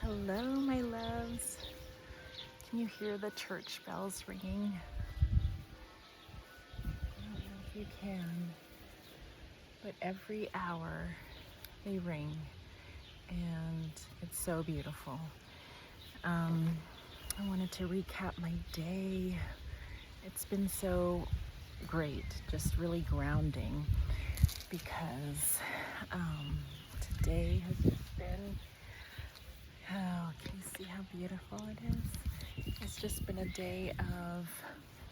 Hello, my loves. Can you hear the church bells ringing? I don't know if you can, but every hour they ring, and it's so beautiful. I wanted to recap my day. It's been so great, just really grounding, because today has just been, oh, can you see how beautiful it is? It's just been a day of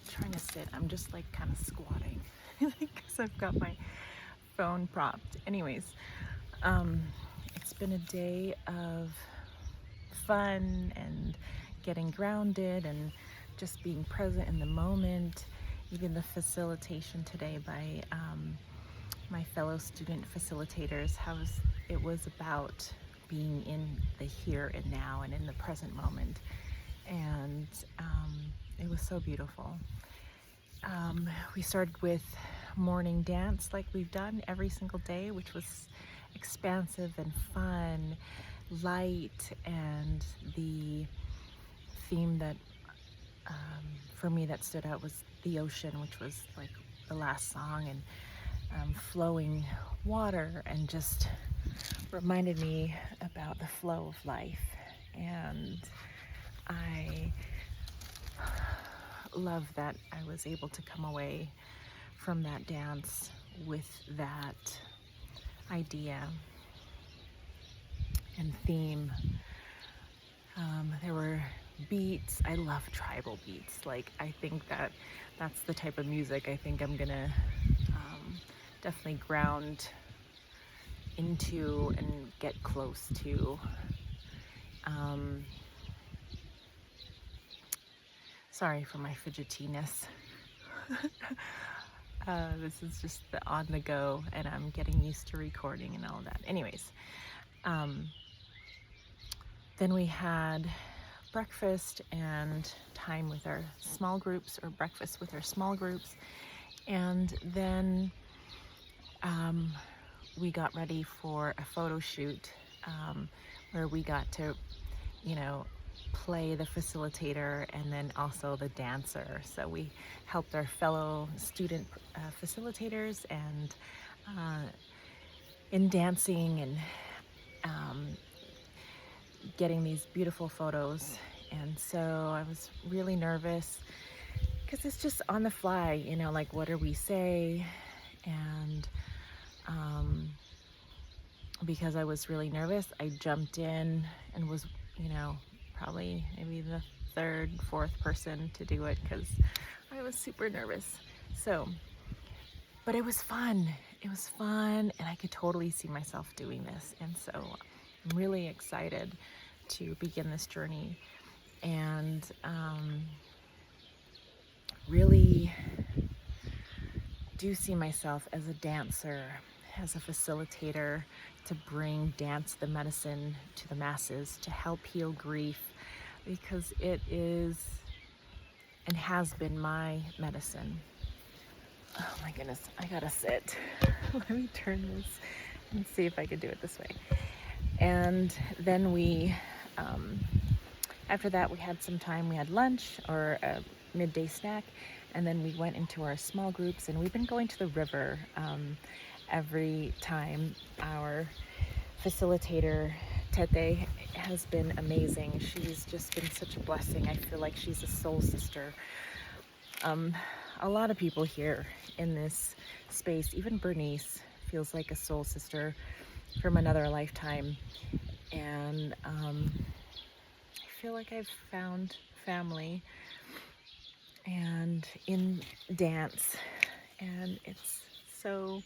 trying to sit. I'm just like kind of squatting because I've got my phone propped. Anyways, it's been a day of fun and getting grounded and just being present in the moment. Even the facilitation today by my fellow student facilitators, it was about being in the here and now and in the present moment. And it was so beautiful. We started with morning dance like we've done every single day, which was expansive and fun, light, and the theme that for me that stood out was the ocean, which was like the last song, and flowing water, and just reminded me about the flow of life. And I love that I was able to come away from that dance with that idea and theme. There were beats. I love tribal beats. Like, I think that's the type of music I think I'm gonna definitely ground into and get close to. Sorry for my fidgetiness. This is just the on the go, and I'm getting used to recording and all that. Anyways, then we had breakfast and time with our small groups, or breakfast with our small groups, and then we got ready for a photo shoot where we got to, play the facilitator and then also the dancer. So we helped our fellow student facilitators and in dancing and getting these beautiful photos. And so I was really nervous because it's just on the fly, like, what do we say? And because I was really nervous, I jumped in and was, probably maybe the third, fourth person to do it because I was super nervous. So, but it was fun. It was fun, and I could totally see myself doing this. And so I'm really excited to begin this journey, and really do see myself as a dancer, as a facilitator, to bring dance, the medicine, to the masses, to help heal grief, because it is and has been my medicine. Oh my goodness, I gotta sit. Let me turn this and see if I can do it this way. And then we, after that, we had some time. We had lunch, or a midday snack, and then we went into our small groups, and we've been going to the river every time. Our facilitator, Tete, has been amazing. She's just been such a blessing. I feel like she's a soul sister. A lot of people here in this space, even Bernice, feels like a soul sister from another lifetime. And I feel like I've found family and in dance, and it's so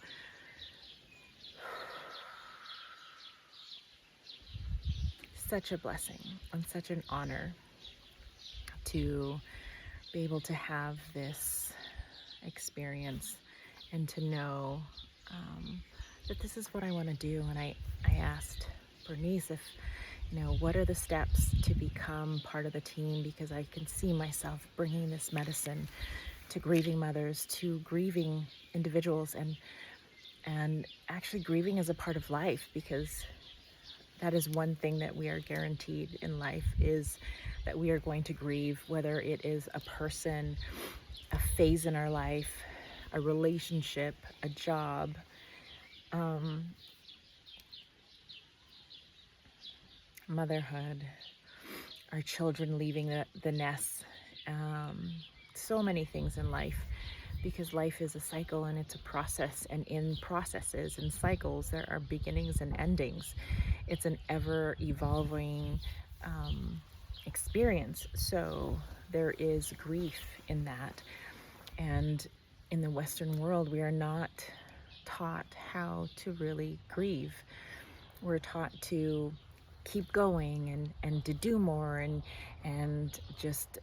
such a blessing and such an honor to be able to have this experience and to know that this is what I want to do. And I asked Bernice if, what are the steps to become part of the team, because I can see myself bringing this medicine to grieving mothers, to grieving individuals, and actually grieving is a part of life, because That is one thing that we are guaranteed in life, is that we are going to grieve, whether it is a person, a phase in our life, a relationship, a job, motherhood, our children leaving the nest, so many things in life, because life is a cycle and it's a process, and in processes and cycles there are beginnings and endings. It's an ever evolving experience, so there is grief in that. And in the Western world, we are not taught how to really grieve. We're taught to keep going and to do more, and just,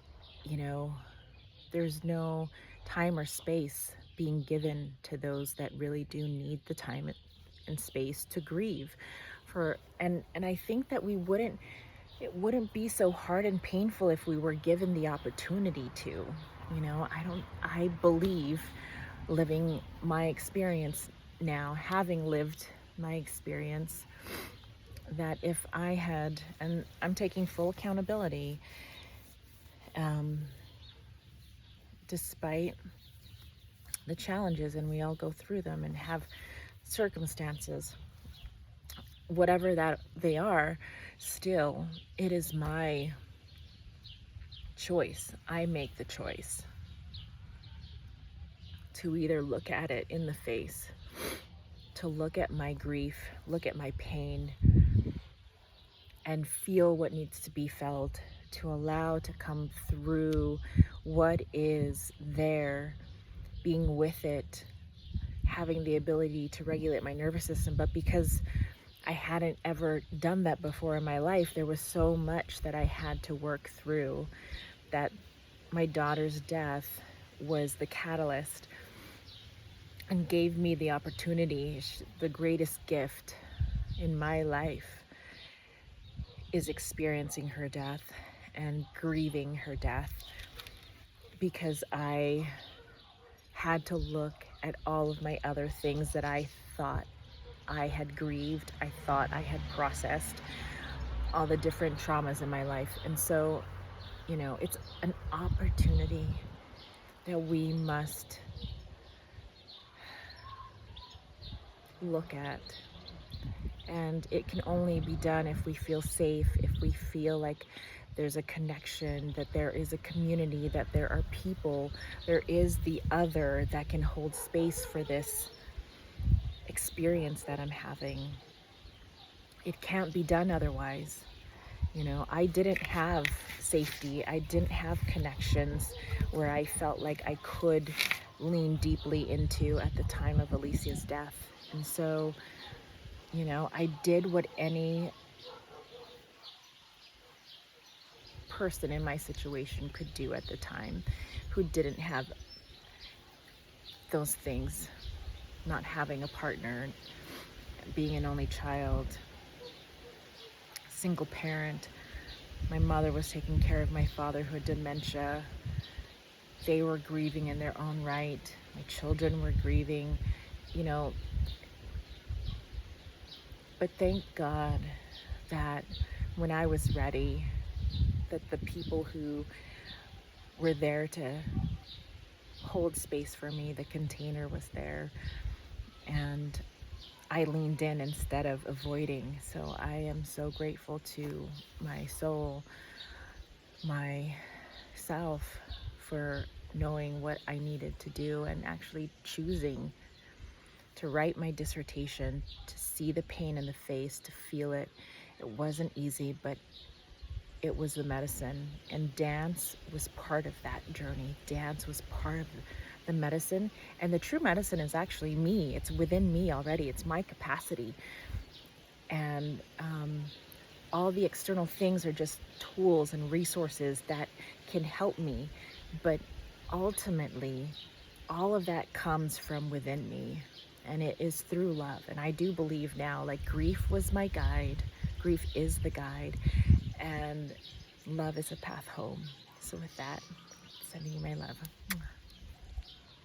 there's no time or space being given to those that really do need the time and space to grieve. And I think that it wouldn't be so hard and painful if we were given the opportunity to. I believe, living my experience now, having lived my experience, that if I had, and I'm taking full accountability, despite the challenges, and we all go through them and have circumstances, whatever that they are, still, it is my choice. I make the choice to either look at it in the face, to look at my grief, look at my pain, and feel what needs to be felt, to allow to come through what is there, being with it, having the ability to regulate my nervous system. But because I hadn't ever done that before in my life, there was so much that I had to work through, that my daughter's death was the catalyst and gave me the opportunity. The greatest gift in my life is experiencing her death and grieving her death, because I had to look at all of my other things that I thought I had grieved, I thought I had processed, all the different traumas in my life. And so, it's an opportunity that we must look at. And it can only be done if we feel safe, if we feel like there's a connection, that there is a community, that there are people, there is the other that can hold space for this experience that I'm having. It can't be done otherwise. I didn't have safety. I didn't have connections where I felt like I could lean deeply into at the time of Alicia's death. And so, I did what any person in my situation could do at the time, who didn't have those things, not having a partner, being an only child, single parent. My mother was taking care of my father, who had dementia. They were grieving in their own right. My children were grieving, but thank God that when I was ready, that the people who were there to hold space for me, the container was there, and I leaned in instead of avoiding. So I am so grateful to my soul, myself, for knowing what I needed to do and actually choosing to write my dissertation, to see the pain in the face, to feel it. It wasn't easy, but it was the medicine. And dance was part of that journey. Dance was part of the medicine. And the true medicine is actually me. It's within me already. It's my capacity. And all the external things are just tools and resources that can help me. But ultimately, all of that comes from within me. And it is through love. And I do believe now, like, grief was my guide. Grief is the guide. And love is a path home. So with that, sending you my love.